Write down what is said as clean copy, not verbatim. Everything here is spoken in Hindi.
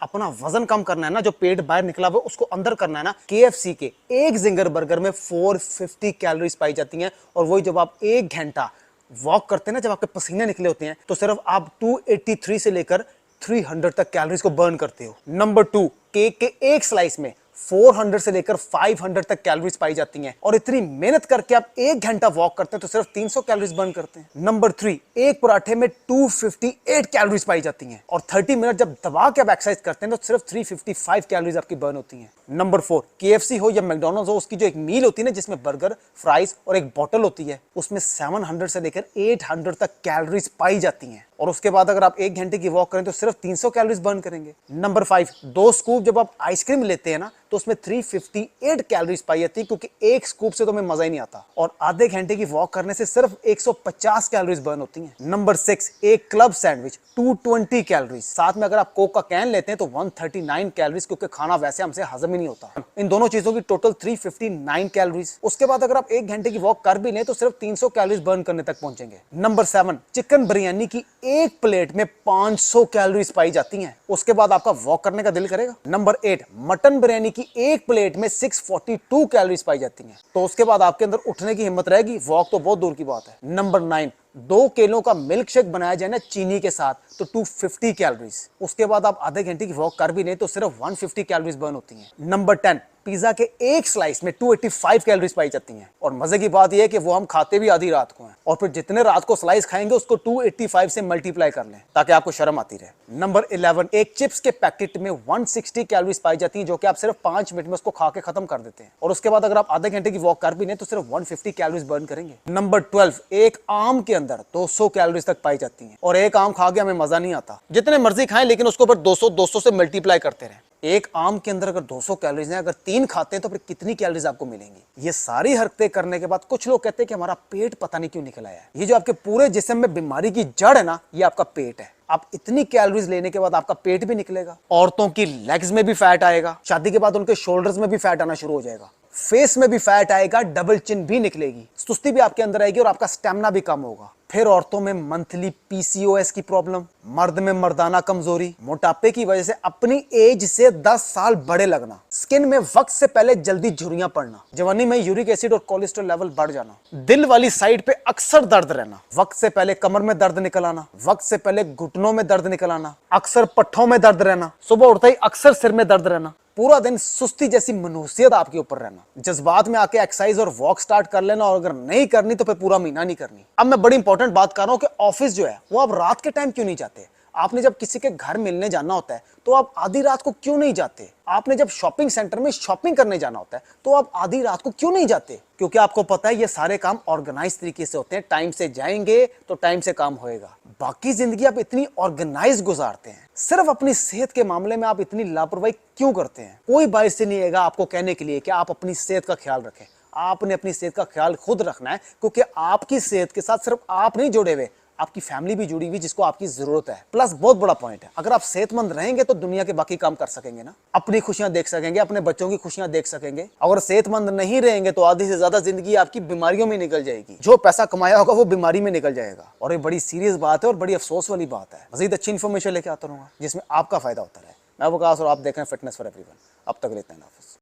अपना वजन कम करना है ना, जो पेट बाहर निकला हुआ उसको अंदर करना है ना, KFC के एक जिंगर बर्गर में 450 कैलोरीज पाई जाती हैं। और वही जब आप 1 घंटा वॉक करते हैं ना, जब आपके पसीने निकले होते हैं, तो सिर्फ आप 283 से लेकर 300 तक कैलोरीज को बर्न करते हो। नंबर 2, केक के एक स्लाइस में 400 से लेकर 500 तक कैलोरीज पाई जाती हैं। और इतनी मेहनत करके आप 1 घंटा वॉक करते हैं तो सिर्फ 300 कैलोरीज बर्न करते हैं। नंबर 3, एक पराठे में 258 कैलोरीज पाई जाती हैं। और 30 मिनट जब दबा के आप एक्सरसाइज करते हैं तो सिर्फ 355 कैलोरीज आपकी बर्न होती हैं। नंबर 4, KFC हो या मैकडॉनल्ड्स हो, उसकी जो एक मील होती है ना, जिसमें बर्गर, फ्राइज और एक बॉटल होती है, उसमें 700 से लेकर 800 तक कैलोरीज पाई जाती हैं। और उसके बाद अगर आप 1 घंटे की वॉक करें तो सिर्फ 300 कैलोरीज बर्न करेंगे। नंबर 5, 2 स्कूप जब आप आइसक्रीम लेते हैं ना, तो उसमें 358 कैलोरीज पाई जाती है, क्योंकि एक स्कूप से तो हमें मजा ही नहीं आता। और आधे घंटे की वॉक करने से सिर्फ 150 कैलोरीज बर्न होती हैं। नंबर 6, एक क्लब सैंडविच 220 कैलोरीज। साथ में अगर आप कोक का कैन लेते हैं तो 139 कैलोरीज, क्योंकि खाना वैसे हमसे हजम ही नहीं होता। इन दोनों चीजों की टोटल 359 कैलोरीज। उसके बाद अगर आप 1 घंटे की वॉक कर भी लें तो सिर्फ 300 कैलोरीज बर्न करने तक पहुंचेंगे। नंबर 7, चिकन बिरयानी की एक प्लेट में 500 कैलोरीज पाई जाती हैं। उसके बाद आपका वॉक करने का दिल करेगा। नंबर 8, मटन बिरयानी की एक प्लेट में 642 कैलोरीज पाई जाती हैं। तो उसके बाद आपके अंदर उठने की हिम्मत रहेगी, वॉक तो बहुत दूर की बात है। नंबर 9, 2 केलों का मिल्क शेक बनाया जाए ना चीनी के साथ, तो 250 कैलोरीज। उसके बाद आप आधे घंटे की वॉक कर भी नहीं तो सिर्फ 150 कैलोरीज बर्न होती हैं। नंबर 10, पिज्जा के एक स्लाइस में 285 कैलोरीज पाई जाती हैं। और मजे की बात यह है कि वो हम खाते भी आधी रात को हैं, और फिर जितने रात को स्लाइस खाएंगे उसको 285 से मल्टीप्लाई कर लें ताकि आपको शर्म आती रहे। नंबर 11, एक चिप्स के पैकेट में 160 कैलोरीज पाई जाती हैं, जो कि आप सिर्फ 5 मिनट में उसको खा के खत्म कर देते हैं। और उसके बाद अगर आप आधे घंटे की वॉक कर भी नहीं तो सिर्फ 150 कैलोरीज बर्न करेंगे। नंबर 12, एक आम के अंदर 200 कैलोरीज तक पाई जाती हैं। और एक आम खा के हमें मजा नहीं आता, जितने मर्जी खाएं लेकिन उसको फिर 200 से मल्टीप्लाई करते रहें। एक आम के अंदर अगर 200 कैलोरीज हैं, अगर 3 खाते हैं तो फिर कितनी कैलोरीज आपको मिलेंगी। ये सारी हरकतें करने के बाद कुछ लोग कहते हैं कि हमारा पेट पता नहीं क्यों निकल आया है। ये जो आपके पूरे जिस्म में बीमारी की जड़ है ना, ये आपका पेट है। आप इतनी कैलोरीज लेने के बाद आपका पेट भी निकलेगा। औरतों की लेग्स में भी फैट आएगा, शादी के बाद उनके शोल्डर्स में भी फैट आना शुरू हो जाएगा, फेस में भी फैट आएगा, डबल चिन भी निकलेगी, सुस्ती भी आपके अंदर आएगी और आपका स्टेमिना भी कम होगा। फिर औरतों में मंथली PCOS की प्रॉब्लम, मर्द में मर्दाना कमजोरी, मोटापे की वजह से अपनी एज से 10 साल बड़े लगना, स्किन में वक्त से पहले जल्दी झुर्रियां पड़ना, जवानी में यूरिक एसिड और कोलेस्ट्रॉल लेवल बढ़ जाना, दिल वाली साइड पे अक्सर दर्द रहना, वक्त से पहले कमर में दर्द निकल आना, वक्त से पहले घुटनों में दर्द निकल आना, अक्सर पट्ठों में दर्द रहना, सुबह उठते ही अक्सर सिर में दर्द रहना, पूरा दिन सुस्ती जैसी मनहूसियत आपके ऊपर रहना, जज्बात में आके एक्सरसाइज और वॉक स्टार्ट कर लेना, और अगर नहीं करनी तो फिर पूरा महीना नहीं करनी। अब मैं बड़ी इंपॉर्टेंट बात कर रहा हूं कि ऑफिस जो है वो आप रात के टाइम क्यों नहीं जाते। आपने जब किसी के घर मिलने जाना होता है तो आप आधी रात को क्यों नहीं जाते। आपने जब शॉपिंग सेंटर में शॉपिंग करने जाना होता है तो आप आधी रात को क्यों नहीं जाते। क्योंकि आपको पता है ये सारे काम ऑर्गेनाइज तरीके से होते हैं, टाइम से जाएंगे तो टाइम से काम होएगा। बाकी जिंदगी आप इतनी ऑर्गेनाइज गुजारते हैं, सिर्फ अपनी सेहत के मामले में आप इतनी लापरवाही क्यों करते हैं। कोई बाइस से नहीं आएगा आपको कहने के लिए कि आप अपनी सेहत का ख्याल रखें। आपने अपनी सेहत का ख्याल खुद रखना है, क्योंकि आपकी सेहत के साथ सिर्फ आप नहीं जुड़े हुए, आपकी फैमिली भी जुड़ी हुई जिसको आपकी जरूरत है। प्लस बहुत बड़ा पॉइंट है, अगर आप सेहतमंद रहेंगे तो दुनिया के बाकी काम कर सकेंगे ना, अपनी खुशियां देख सकेंगे, अपने बच्चों की खुशियां देख सकेंगे। अगर सेहतमंद नहीं रहेंगे तो आधी से ज्यादा जिंदगी आपकी बीमारियों में निकल जाएगी। जो पैसा कमाया होगा वो बीमारी में निकल जाएगा। और ये बड़ी सीरियस बात है और बड़ी अफसोस वाली बात है। मजीद अच्छी इन्फॉर्मेशन लेके आता रहूंगा जिसमें आपका फायदा होता रहे। मैं वकास और आप देख रहे हैं फिटनेस फॉर एवरीवन। अब तक लेते हैं, हाफिज़।